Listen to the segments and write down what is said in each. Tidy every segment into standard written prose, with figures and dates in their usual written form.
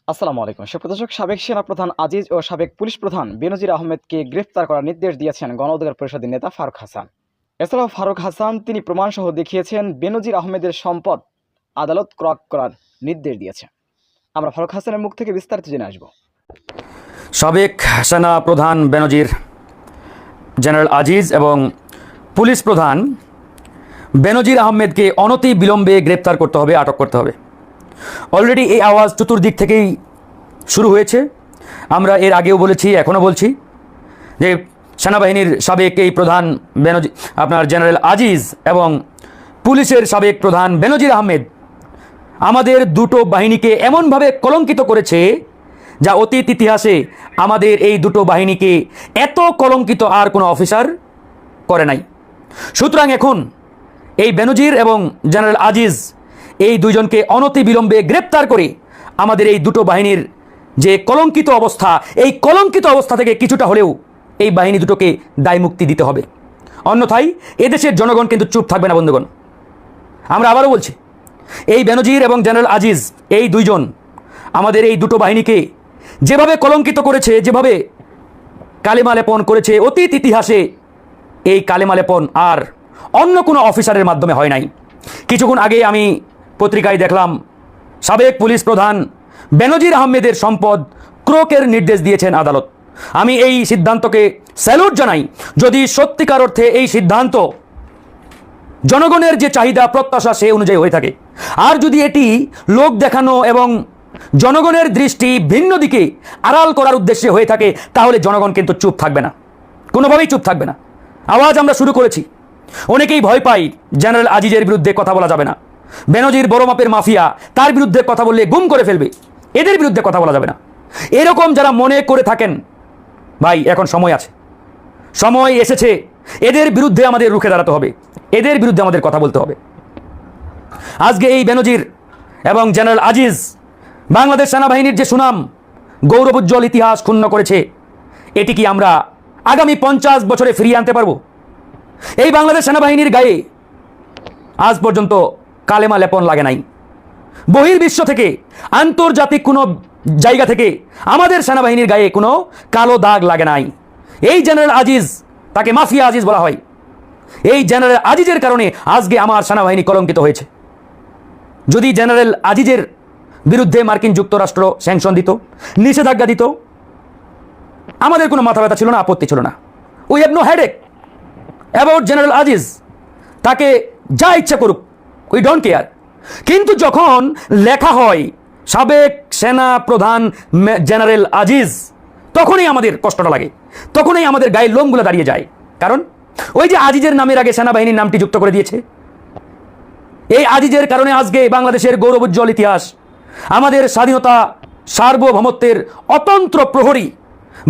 আসসালামু আলাইকুম। সুপ্রদর্শক, সাবেক সেনাপ্রধান আজিজ ও সাবেক পুলিশ প্রধান বেনজির আহমেদকে গ্রেফতার করার নির্দেশ দিয়েছেন গণ অধিকার পরিষদের নেতা ফারুক হাসান। এছাড়াও ফারুক হাসান তিনি প্রমাণসহ দেখিয়েছেন বেনজির আহমেদের সম্পদ আদালত ক্রয় করার নির্দেশ দিয়েছে। আমরা ফারুক হাসানের মুখ থেকে বিস্তারিত জেনে আসব। সাবেক সেনা প্রধান বেনজির, জেনারেল আজিজ এবং পুলিশ প্রধান বেনজির আহমেদকে অনতি বিলম্বে গ্রেপ্তার করতে হবে, আটক করতে হবে। অলরেডি এই আওয়াজ চতুর্দিক থেকেই শুরু হয়েছে। আমরা এর আগেও বলেছি, এখনও বলছি যে সেনাবাহিনীর সাবেক এই প্রধান জেনারেল আজিজ এবং পুলিশের সাবেক প্রধান বেনজির আহমেদ আমাদের দুটো বাহিনীকে এমনভাবে কলঙ্কিত করেছে যা অতীত ইতিহাসে আমাদের এই দুটো বাহিনীকে এত কলঙ্কিত আর কোনো অফিসার করে নাই। সুতরাং এখন এই বেনজির এবং জেনারেল আজিজ এই দুইজনকে অনতি বিলম্বে গ্রেপ্তার করে আমাদের এই দুটো বাহিনীর যে কলঙ্কিত অবস্থা, এই কলঙ্কিত অবস্থা থেকে কিছুটা হলেও এই বাহিনী দুটোকে দায়মুক্তি দিতে হবে। অন্যথায় এদেশের জনগণ কিন্তু চুপ থাকবে না বন্ধুগণ। আমরা আবারও বলছি, এই বেনজির এবং জেনারেল আজিজ এই দুইজন আমাদের এই দুটো বাহিনীকে যেভাবে কলঙ্কিত করেছে, যেভাবে কালেমা লেপন করেছে, অতীত ইতিহাসে এই কালেমা লেপন আর অন্য কোনো অফিসারের মাধ্যমে হয় নাই। কিছুক্ষণ আগে আমি পত্রিকায় দেখলাম সাবেক পুলিশ প্রধান বেনজির আহমেদের সম্পদ ক্রোকের নির্দেশ দিয়েছেন আদালত। আমি এই সিদ্ধান্তকে স্যালুট জানাই। যদি সত্যিকার অর্থে এই সিদ্ধান্ত জনগণের যে চাহিদা প্রত্যাশা সে অনুযায়ী হয়ে থাকে, আর যদি এটি লোক দেখানো এবং জনগণের দৃষ্টি ভিন্ন দিকে আড়াল করার উদ্দেশ্যে হয়ে থাকে, তাহলে জনগণ কিন্তু চুপ থাকবে না, কোনোভাবেই চুপ থাকবে না। আওয়াজ আমরা শুরু করেছি। অনেকেই ভয় পাই জেনারেল আজিজের বিরুদ্ধে কথা বলা যাবে না, বেনজির বড় মাপের মাফিয়া, তার বিরুদ্ধে কথা বললে গুম করে ফেলবে, এদের বিরুদ্ধে কথা বলা যাবে না, এরকম যারা মনে করে থাকেন, ভাই এখন সময় আছে, সময় এসেছে। এদের বিরুদ্ধে আমাদের রুখে দাঁড়াতে হবে, এদের বিরুদ্ধে আমাদের কথা বলতে হবে। আজকে এই বেনজির এবং জেনারেল আজিজ বাংলাদেশ সেনাবাহিনীর যে সুনাম, গৌরবোজ্জ্বল ইতিহাস ক্ষুণ্ণ করেছে। এটি কি আমরা আগামী 50 বছরে ফিরিয়ে আনতে পারবো? এই বাংলাদেশ সেনাবাহিনীর গায়ে আজ পর্যন্ত কালেমা লেপন লাগে নাই। বহির্বিশ্ব থেকে, আন্তর্জাতিক কোনো জায়গা থেকে আমাদের সেনাবাহিনীর গায়ে কোনো কালো দাগ লাগে নাই। এই জেনারেল আজিজ, তাকে মাফিয়া আজিজ বলা হয়, এই জেনারেল আজিজের কারণে আজকে আমার সেনাবাহিনী কলঙ্কিত হয়েছে। যদি জেনারেল আজিজের বিরুদ্ধে মার্কিন যুক্তরাষ্ট্র স্যাংশন দিত, নিষেধাজ্ঞা দিত, আমাদের কোনো মাথা ব্যথা ছিল না, আপত্তি ছিল না। We have no headache about general Aziz. তাকে যা ইচ্ছা করুক, উই ডোন্ট কেয়ার। কিন্তু যখন লেখা হয় সাবেক সেনা প্রধান জেনারেল আজিজ, তখনই আমাদের কষ্টটা লাগে, তখনই আমাদের গায়ের লোমগুলো দাঁড়িয়ে যায়। কারণ ওই যে আজিজের নামের আগে সেনাবাহিনীর নামটি যুক্ত করে দিয়েছে। এই আজিজের কারণে আজকে বাংলাদেশের গৌরবোজ্জ্বল ইতিহাস, আমাদের স্বাধীনতা সার্বভৌমত্বের অতন্ত্র প্রহরী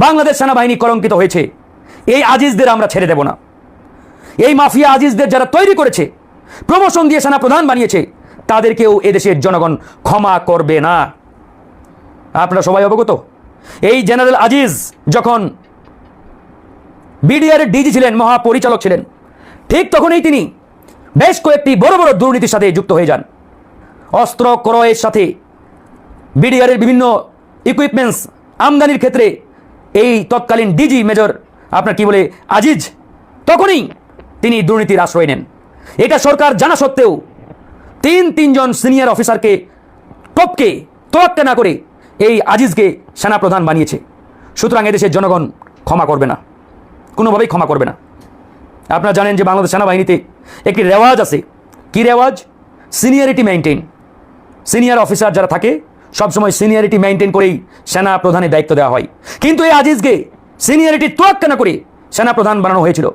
বাংলাদেশ সেনাবাহিনী কলঙ্কিত হয়েছে। এই আজিজদের আমরা ছেড়ে দেব না। এই মাফিয়া আজিজদের যারা তৈরি করেছে, প্রমোশন দিয়ে সেনা প্রধান বানিয়েছে, তাদেরকেও এদেশের জনগণ ক্ষমা করবে না। আপনারা সবাই অবগত। এই জেনারেল আজিজ যখন বিডিআর ডিজি ছিলেন, মহাপরিচালক ছিলেন, ঠিক তখনই তিনি বেশ কয়েকটি বড় বড় দুর্নীতির সাথে যুক্ত হয়ে যান। অস্ত্র ক্রয়ের সাথে, বিডিআরের বিভিন্ন ইকুইপমেন্টস আমদানির ক্ষেত্রে এই তৎকালীন ডিজি মেজর আজিজ তখনই তিনি দুর্নীতির আশ্রয় নেন। এটা সরকার জানা সত্ত্বেও তিনজন সিনিয়র অফিসারকে টপকে তোয়াক্কা না করে এই আজিজকে সেনাপ্রধান বানিয়েছে। সুতরাং এদেশের জনগণ ক্ষমা করবে না, কোনোভাবেই ক্ষমা করবে না। আপনারা জানেন যে বাংলাদেশ সেনাবাহিনীতে একটি রেওয়াজ আছে। কি রেওয়াজ? Seniority maintain. সিনিয়র অফিসার যারা থাকে সবসময় সিনিয়রিটি মেইনটেইন করেই সেনা প্রধানের দায়িত্ব দেওয়া হয়। কিন্তু এই আজিজকে সিনিয়রিটি তোয়াক্কা না করে সেনা প্রধান বানানো হয়েছিল।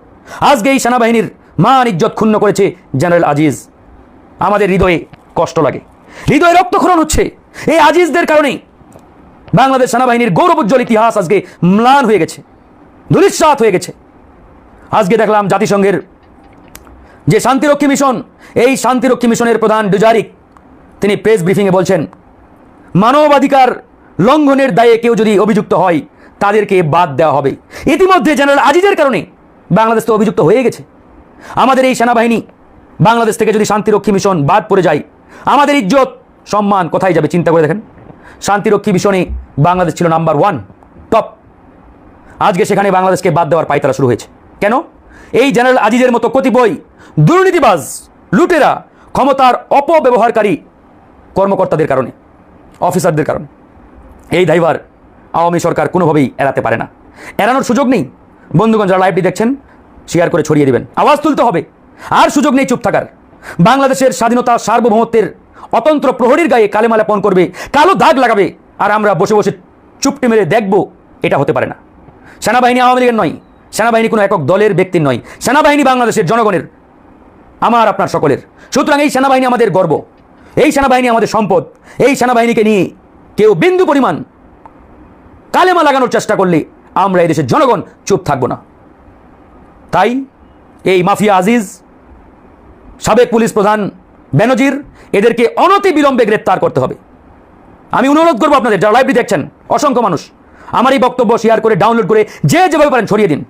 আজকে এই সেনাবাহিনীর মান ইজ্জত ক্ষুণ্ণ করেছে জেনারেল আজিজ। আমাদের হৃদয়ে কষ্ট লাগে, হৃদয়ে রক্তক্ষরণ হচ্ছে। এই আজিজদের কারণেই বাংলাদেশ সেনাবাহিনীর গৌরবোজ্জ্বল ইতিহাস আজকে ম্লান হয়ে গেছে, ধূলিসাৎ হয়ে গেছে। আজকে দেখলাম জাতিসংঘের যে শান্তিরক্ষী মিশন, এই শান্তিরক্ষী মিশনের প্রধান ডুজারিক তিনি প্রেস ব্রিফিংয়ে বলছেন, মানবাধিকার লঙ্ঘনের দায়ে কেউ যদি অভিযুক্ত হয় তাদেরকে বাদ দেওয়া হবে। ইতিমধ্যে জেনারেল আজিজের কারণে বাংলাদেশ তো অভিযুক্ত হয়ে গেছে। আমাদের এই সেনাবাহিনী বাংলাদেশ থেকে যদি শান্তিরক্ষী মিশন বাদ পড়ে যায়, আমাদের ইজ্জত সম্মান কোথায় যাবে চিন্তা করে দেখেন। শান্তিরক্ষী মিশনে বাংলাদেশ ছিল নাম্বার 1 টপ। আজকে সেখানে বাংলাদেশকে বাদ দেওয়ার পায়তারা শুরু হয়েছে। কেন? এই জেনারেল আজিজের মতো কতিপয় দুর্নীতিবাজ, লুটেরা, ক্ষমতার অপব্যবহারকারী কর্মকর্তাদের কারণে, অফিসারদের কারণে। এই দায়ভার আওয়ামী সরকার কোনোভাবেই এড়াতে পারে না, এড়ানোর সুযোগ নেই। বন্ধুগণ, যারা লাইভটি দেখছেন শেয়ার করে ছড়িয়ে দিবেন, আওয়াজ তুলতে হবে। আর সুযোগ নেই চুপ থাকার। বাংলাদেশের স্বাধীনতা সার্বভৌমত্বের অতন্ত্র প্রহরীর গায়ে কালেমা লেপন করবে, কালো দাগ লাগাবে, আর আমরা বসে বসে চুপটি মেরে দেখব, এটা হতে পারে না। সেনাবাহিনী আওয়ামী লীগের নয়, সেনাবাহিনী কোনো একক দলের ব্যক্তির নয়, সেনাবাহিনী বাংলাদেশের জনগণের, আমার আপনার সকলের। সুতরাং এই সেনাবাহিনী আমাদের গর্ব, এই সেনাবাহিনী আমাদের সম্পদ। এই সেনাবাহিনীকে নিয়ে কেউ বিন্দু পরিমাণ কালেমা লাগানোর চেষ্টা করলে আমরা এই দেশের জনগণ চুপ থাকব না। তাই এই মাফিয়া আজিজ, সাবেক পুলিশ প্রধান বেনজির, এদেরকে অনতি বিলম্বে গ্রেপ্তার করতে হবে। আমি অনুরোধ করবো আপনাদের, যারা লাইভটি দেখছেন, অসংখ্য মানুষ, আমার এই বক্তব্য শেয়ার করে, ডাউনলোড করে, যে যেভাবে পারেন ছড়িয়ে দিন।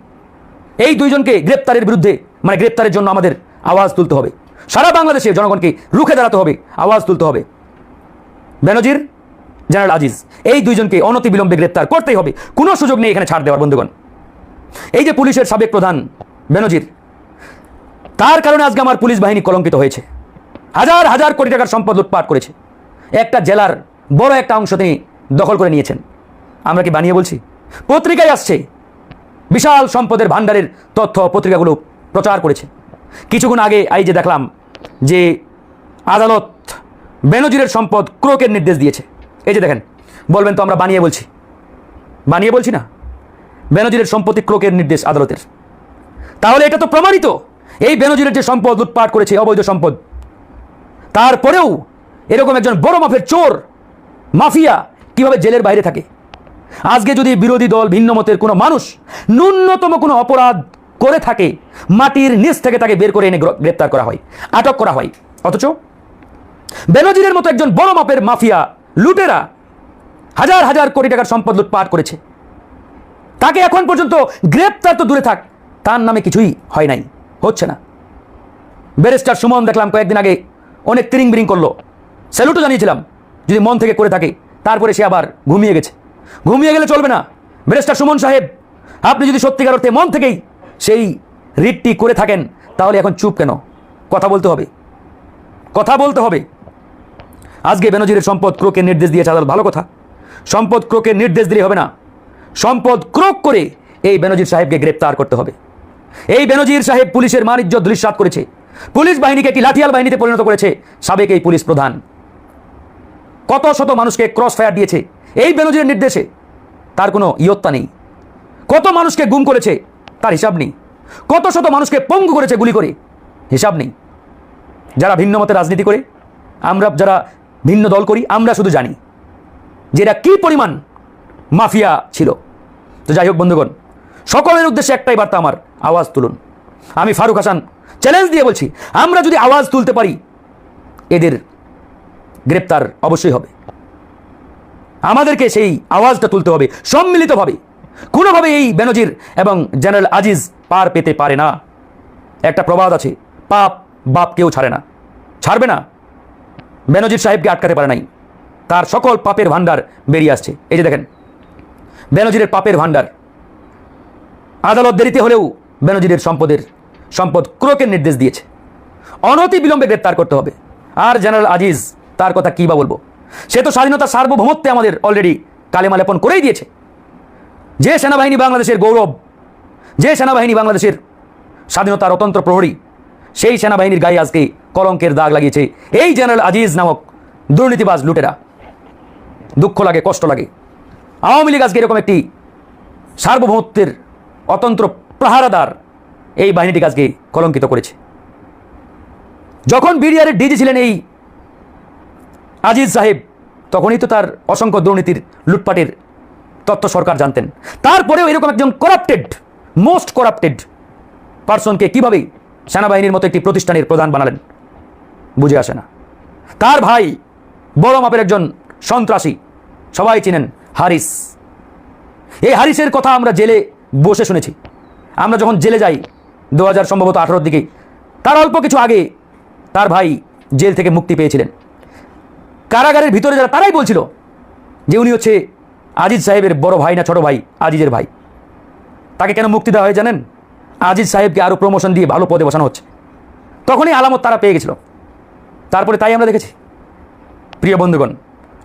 এই দুইজনকে গ্রেপ্তারের বিরুদ্ধে, মানে গ্রেপ্তারের জন্য আমাদের আওয়াজ তুলতে হবে। সারা বাংলাদেশে জনগণকে রুখে দাঁড়াতে হবে, আওয়াজ তুলতে হবে। বেনজির, জেনারেল আজিজ, এই দুইজনকে অনতি বিলম্বে গ্রেপ্তার করতেই হবে, কোনো সুযোগ নেই এখানে ছাড় দেওয়ার। বন্ধুগণ, এই যে পুলিশের সাবেক প্রধান বেনজির, তার কারণে আজকে আমার পুলিশ বাহিনী কলঙ্কিত হয়েছে। হাজার হাজার কোটি টাকার সম্পদ লুটপাট করেছে, একটা জেলার বড় একটা অংশ তিনি দখল করে নিয়েছেন। আমরা কি বানিয়ে বলছি? পত্রিকায় আসছে, বিশাল সম্পদের ভান্ডারের তথ্য পত্রিকাগুলো প্রচার করেছে। কিছুক্ষণ আগে এই যে দেখলাম যে আদালত বেনজিরের সম্পদ ক্রোকের নির্দেশ দিয়েছে। এই যে দেখেন, বলবেন তো আমরা বানিয়ে বলছি। বানিয়ে বলছি না, বেনজিরের সম্পত্তি ক্রোকের নির্দেশ আদালতের। তাহলে এটা তো প্রমাণিত, এই বেনজিরের যে সম্পদ লুটপাট করেছে, অবৈধ সম্পদ, তারপরেও এরকম একজন বড় মাপের চোর, মাফিয়া কিভাবে জেলের বাইরে থাকে। আজকে যদি বিরোধী দল, ভিন্ন মতের কোনো মানুষ ন্যূনতম কোনো অপরাধ করে থাকে, মাটির নিচ থেকে তাকে বের করে এনে গ্রেপ্তার করা হয়, আটক করা হয়। অথচ বেনজিরের মতো একজন বড় মাপের মাফিয়া, লুটেরা হাজার হাজার কোটি টাকার সম্পদ লুটপাট করেছে, তাকে এখন পর্যন্ত গ্রেপ্তার তো দূরে থাক, তার নামে কিছুই হয় নাই, হচ্ছে না। ব্যারিস্টার সুমন দেখলাম কয়েকদিন আগে অনেক তিরিং বিরিং করলো, স্যালুটও জানিয়েছিলাম, যদি মন থেকে করে থাকে। তারপরে সে আবার ঘুমিয়ে গেছে। ঘুমিয়ে গেলে চলবে না। ব্যারিস্টার সুমন সাহেব, আপনি যদি সত্যিকার অর্থে মন থেকেই সেই রিটটি করে থাকেন, তাহলে এখন চুপ কেন? কথা বলতে হবে, কথা বলতে হবে। আজকে বেনজিরের সম্পদ ক্রোকের নির্দেশ দিয়েছে আদালত, ভালো কথা। সম্পদ ক্রোকের নির্দেশ দিলে হবে না, সম্পদ ক্রোক করে এই বেনজির সাহেবকে গ্রেপ্তার করতে হবে। এই বেনজির সাহেব পুলিশের মান ইজ্জত ধূলিসাৎ করেছে, পুলিশ বাহিনীকে একটি লাঠিয়াল বাহিনীতে পরিণত করেছে। সাবেক এই পুলিশ প্রধান কত শত মানুষকে ক্রস ফায়ার দিয়েছে এই বেনজিরের নির্দেশে, তার কোনো ইয়ত্তা নেই। কত মানুষকে গুম করেছে, তার হিসাব নেই। কত শত মানুষকে পঙ্গু করেছে গুলি করে, হিসাব নেই। যারা ভিন্ন মতে রাজনীতি করে, আমরা যারা ভিন্ন দল করি, আমরা শুধু জানি যে এরা কী পরিমাণ মাফিয়া ছিল। তো যাই হোক বন্ধুগণ, সকলের উদ্দেশ্যে একটাই বার্তা আমার, আওয়াজ তুলুন। আমি ফারুক হাসান চ্যালেঞ্জ দিয়ে বলছি, আমরা যদি আওয়াজ তুলতে পারি, এদের গ্রেপ্তার অবশ্যই হবে। আমাদেরকে সেই আওয়াজটা তুলতে হবে সম্মিলিতভাবে। কোনোভাবে এই বেনজির এবং জেনারেল আজিজ পার পেতে পারে না। একটা প্রবাদ আছে, পাপ বাপ কেউ ছাড়ে না, ছাড়বে না। বেনজির সাহেবকে আটকাতে পারে নাই, তার সকল পাপের ভান্ডার বেরিয়ে আসছে। এই যে দেখেন, বেনজিরের পাপের ভান্ডার। আদালত দেরিতে হলেও বেনজিরের সম্পদ ক্রোকের নির্দেশ দিয়েছে, অনতি বিলম্বে গ্রেপ্তার করতে হবে। আর জেনারেল আজিজ, তার কথা কী বা বলবো, সে তো স্বাধীনতা সার্বভৌমত্বে আমাদের অলরেডি কালেমা লেপন করেই দিয়েছে। যে সেনাবাহিনী বাংলাদেশের গৌরব, যে সেনাবাহিনী বাংলাদেশের স্বাধীনতার অতন্ত্র প্রহরী, সেই সেনাবাহিনীর গায়ে আজকে কলঙ্কের দাগ লাগিয়েছে এই জেনারেল আজিজ নামক দুর্নীতিবাজ লুটেরা। দুঃখ লাগে, কষ্ট লাগে। আওয়ামী লীগ আজকে এরকম একটি সার্বভৌমত্বের অতন্ত্র প্রহারাদার এই বাহিনীটিকে আজকে কলঙ্কিত করেছে। যখন বিডিআরের ডিজি ছিলেন এই আজিজ সাহেব, তখনই তো তার অসংখ্য দুর্নীতির, লুটপাটের তথ্য সরকার জানতেন। তারপরেও এরকম একজন করাপ্টেড, মোস্ট করাপ্টেড পার্সনকে কীভাবে সেনাবাহিনীর মতো একটি প্রতিষ্ঠানের প্রধান বানালেন, বুঝে আসে না। তার ভাই বড় মাপের একজন সন্ত্রাসী, সবাই চিনেন, হারিস। এই হারিসের কথা আমরা জেলে বসে শুনেছি। আমরা যখন জেলে যাই 2000 সম্ভবত 18 দিকে, তার অল্প কিছু আগে তার ভাই জেল থেকে মুক্তি পেয়েছিলেন। কারাগারের ভিতরে যারা, তারাই বলছিল যে উনি হচ্ছে আজিজ সাহেবের বড় ভাই না ছোট ভাই, আজিজের ভাই, তাকে কেন মুক্তি দেওয়া হয় জানেন? আজিজ সাহেবকে আরও প্রমোশন দিয়ে ভালো পদে বসানো হচ্ছে। তখনই আলামত তারা পেয়ে গেছিল, তারপরে তাই আমরা দেখেছি। প্রিয় বন্ধুগণ,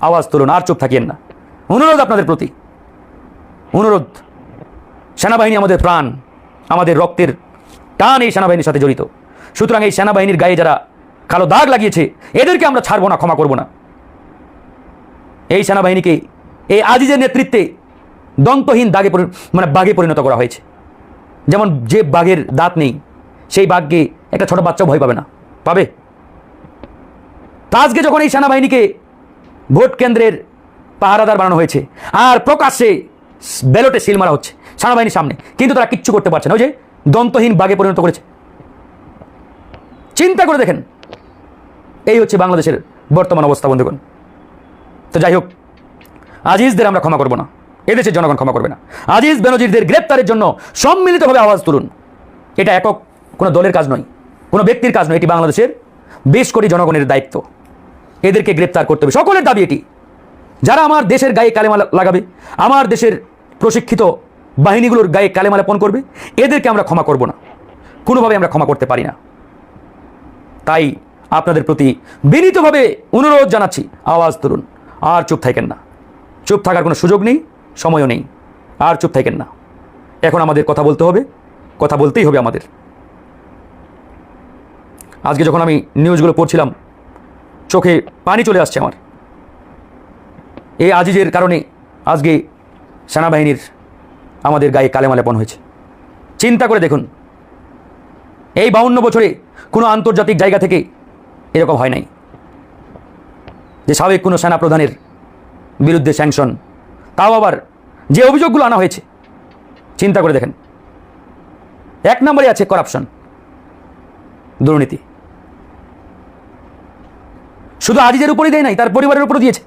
আওয়াজ তুলুন, আর চুপ থাকিয়েন না। অনুরোধ আপনাদের প্রতি, অনুরোধ। সেনাবাহিনী আমাদের প্রাণ, আমাদের রক্তের টান এই সেনাবাহিনীর সাথে জড়িত। সুতরাং এই সেনাবাহিনীর গায়ে যারা কালো দাগ লাগিয়েছে এদেরকে আমরা ছাড়বো না, ক্ষমা করব না। এই সেনাবাহিনীকে এই আজিজের নেতৃত্বে দন্তহীন বাঘে পরিণত করা হয়েছে। যেমন যে বাঘের দাঁত নেই সেই বাঘকে একটা ছোট বাচ্চাও ভয় পাবে না, পাবে? তা আজকে যখন এই সেনাবাহিনীকে ভোট কেন্দ্রের পাহারাদার বানানো হয়েছে আর প্রকাশ্যে ব্যালটে সিল মারা হচ্ছে সেনাবাহিনীর সামনে, কিন্তু তারা কিচ্ছু করতে পারছে না, ওই যে দন্তহীন বাঘে পরিণত করেছে। চিন্তা করে দেখেন, এই হচ্ছে বাংলাদেশের বর্তমান অবস্থা বন্ধুগণ। তো যাই হোক, আজিজদের আমরা ক্ষমা করব না, এদেশের জনগণ ক্ষমা করবে না। আজিজ বেনজিরদের গ্রেপ্তারের জন্য সম্মিলিতভাবে আওয়াজ তুলুন। এটা একক কোনো দলের কাজ নয়, কোনো ব্যক্তির কাজ নয়, এটি বাংলাদেশের 20 কোটি জনগণের দায়িত্ব। এদেরকে গ্রেপ্তার করতে হবে, সকলের দাবি এটি। যারা আমার দেশের গায়ে কালেমা লাগাবে, আমার দেশের প্রশিক্ষিত বাহিনীগুলোর গায়ে কালেমা লেপন করবে, এদেরকে আমরা ক্ষমা করব না, কোনোভাবে আমরা ক্ষমা করতে পারি না। তাই আপনাদের প্রতি বিনীতভাবে অনুরোধ জানাচ্ছি, আওয়াজ তুলুন, আর চুপ থাকেন না। চুপ থাকার কোনো সুযোগ নেই, সময়ও নেই, আর চুপ থাকেন না। এখন আমাদের কথা বলতে হবে, কথা বলতেই হবে আমাদের। আজকে যখন আমি নিউজগুলো পড়ছিলাম চোখে পানি চলে আসছে আমার। এই আজিজের কারণে আজকে সেনাবাহিনীর আমাদের গায়ে কালেমা লেপন হয়েছে। চিন্তা করে দেখুন, এই 52 বছরে কোনো আন্তর্জাতিক জায়গা থেকে এরকম হয় নাই যে সাবেক কোনো সেনাপ্রধানের বিরুদ্ধে স্যাংশন, তাও আবার যে অভিযোগগুলো আনা হয়েছে চিন্তা করে দেখেন। 1 নম্বরে আছে করাপশন, দুর্নীতি। শুধু আজিজের উপরেই দেয় নাই, তার পরিবারের উপরে দিয়েছে।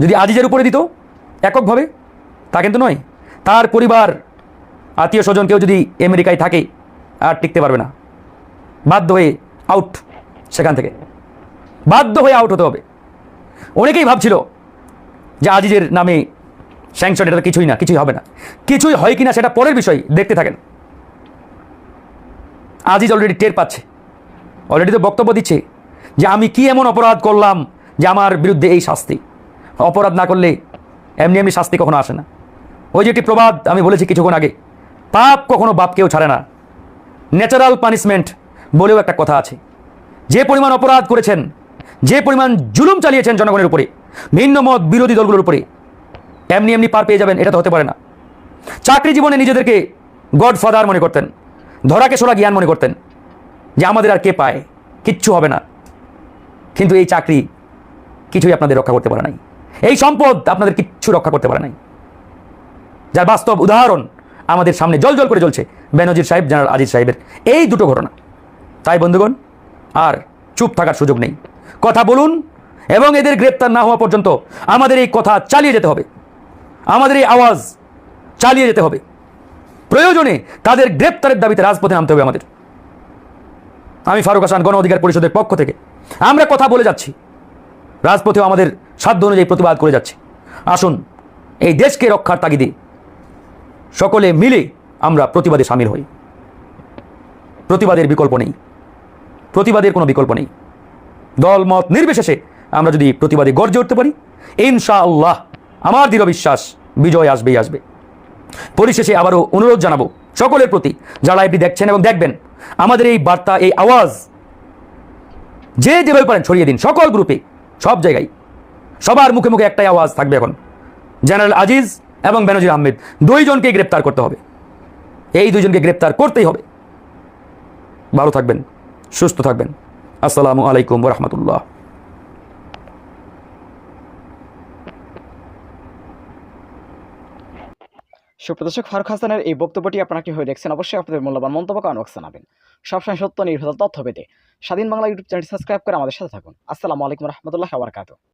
যদি আজিজের উপরে দিত এককভাবে, তা কিন্তু নয়। তার পরিবার, আত্মীয় স্বজন কেউ যদি আমেরিকায় থাকে আর টিকতে পারবে না, বাধ্য হয়ে আউট, সেখান থেকে বাধ্য হয়ে আউট হতে হবে। অনেকেই ভাবছিল যে আজিজের নামে স্যাংশন, এটা কিছুই না, কিছুই হবে না। কিছুই হয় কিনা সেটা পরের বিষয়, দেখতে থাকেন। আজিজ অলরেডি টের পাচ্ছে, অলরেডি তো বক্তব্য দিচ্ছে যে আমি কি এমন অপরাধ করলাম যে আমার বিরুদ্ধে এই শাস্তি। অপরাধ না করলে এমনি এমনি শাস্তি কখনো আসে না। ওই যে একটি প্রবাদ আমি বলেছি কিছুক্ষণ আগে, পাপ কখনো বাপকেও ছাড়ে না, ন্যাচারাল পানিশমেন্ট বলেও একটা কথা আছে। যে পরিমাণ অপরাধ করেছেন, যে পরিমাণ জুলুম চালিয়েছেন জনগণের উপরে, ভিন্ন মত বিরোধী দলগুলোর উপরে, এমনি এমনি পার পেয়ে যাবেন, এটা তো হতে পারে না। চাকরি জীবনে নিজেদেরকে গডফাদার মনে করতেন, ধরাকে সোলা জ্ঞান মনে করতেন যে আমাদের আর কে পায়, কিচ্ছু হবে না। কিন্তু এই চাকরি কিছুই আপনাদের রক্ষা করতে পারে নাই, এই সম্পদ আপনাদের কিচ্ছু রক্ষা করতে পারে নাই। যার বাস্তব উদাহরণ আমাদের সামনে জল জল করে জ্বলছে বেনজির সাহেব, জেনারেল আজিজ সাহেবের এই দুটো ঘটনা। তাই বন্ধুগণ, আর চুপ থাকার সুযোগ নেই, কথা বলুন। এবং এদের গ্রেপ্তার না হওয়া পর্যন্ত আমাদের এই কথা চালিয়ে যেতে হবে, আমাদের এই আওয়াজ চালিয়ে যেতে হবে। প্রয়োজনে তাদের গ্রেপ্তারের দাবিতে রাজপথে নামতে হবে আমাদের। আমি ফারুক হাসান, গণ অধিকার পরিষদের পক্ষ থেকে আমরা কথা বলে যাচ্ছি, রাজপথেও আমাদের সাধ্য অনুযায়ী প্রতিবাদ করে যাচ্ছি। আসুন, এই দেশকে রক্ষার তাগিদে সকলে মিলে আমরা প্রতিবাদে সামিল হই। প্রতিবাদের বিকল্প নেই, প্রতিবাদের কোনো বিকল্প নেই। দল মত নির্বিশেষে আমরা যদি প্রতিবাদে গর্জে উঠতে পারি, ইনশাআল্লাহ আমার দৃঢ় বিশ্বাস বিজয় আসবেই আসবে। পরিশেষে আবারও অনুরোধ জানাবো সকলের প্রতি, যারা এটি দেখছেন এবং দেখবেন, আমাদের এই বার্তা, এই আওয়াজ যে যেভাবে পারেন ছড়িয়ে দিন, সকল গ্রুপে, সব জায়গায়। সবার মুখে মুখে একটাই আওয়াজ থাকবে এখন, জেনারেল আজিজ এবং বেনজির আহমেদ দুইজনকে গ্রেপ্তার করতে হবে, এই দুইজনকে গ্রেপ্তার করতেই হবে। ভালো থাকবেন, সুস্থ থাকবেন। আসসালামু আলাইকুম ওয়া রাহমাতুল্লাহ। সুপ্রদর্শক, ফারুক হাসানের এই বক্তব্যটি আপনারা কিভাবে দেখছেন, অবশ্যই আপনাদের মূল্যবান মন্তব্য কমেন্ট বক্সে জানাবেন। সবসময় সত্য নির্ভেজাল তথ্য পেতে স্বাধীন বাংলা ইউটিউব চ্যানেলটি সাবস্ক্রাইব করে আমাদের সাথে থাকুন। আসসালামু আলাইকুম ওয়া রাহমাতুল্লাহি ওয়া বারাকাতুহু।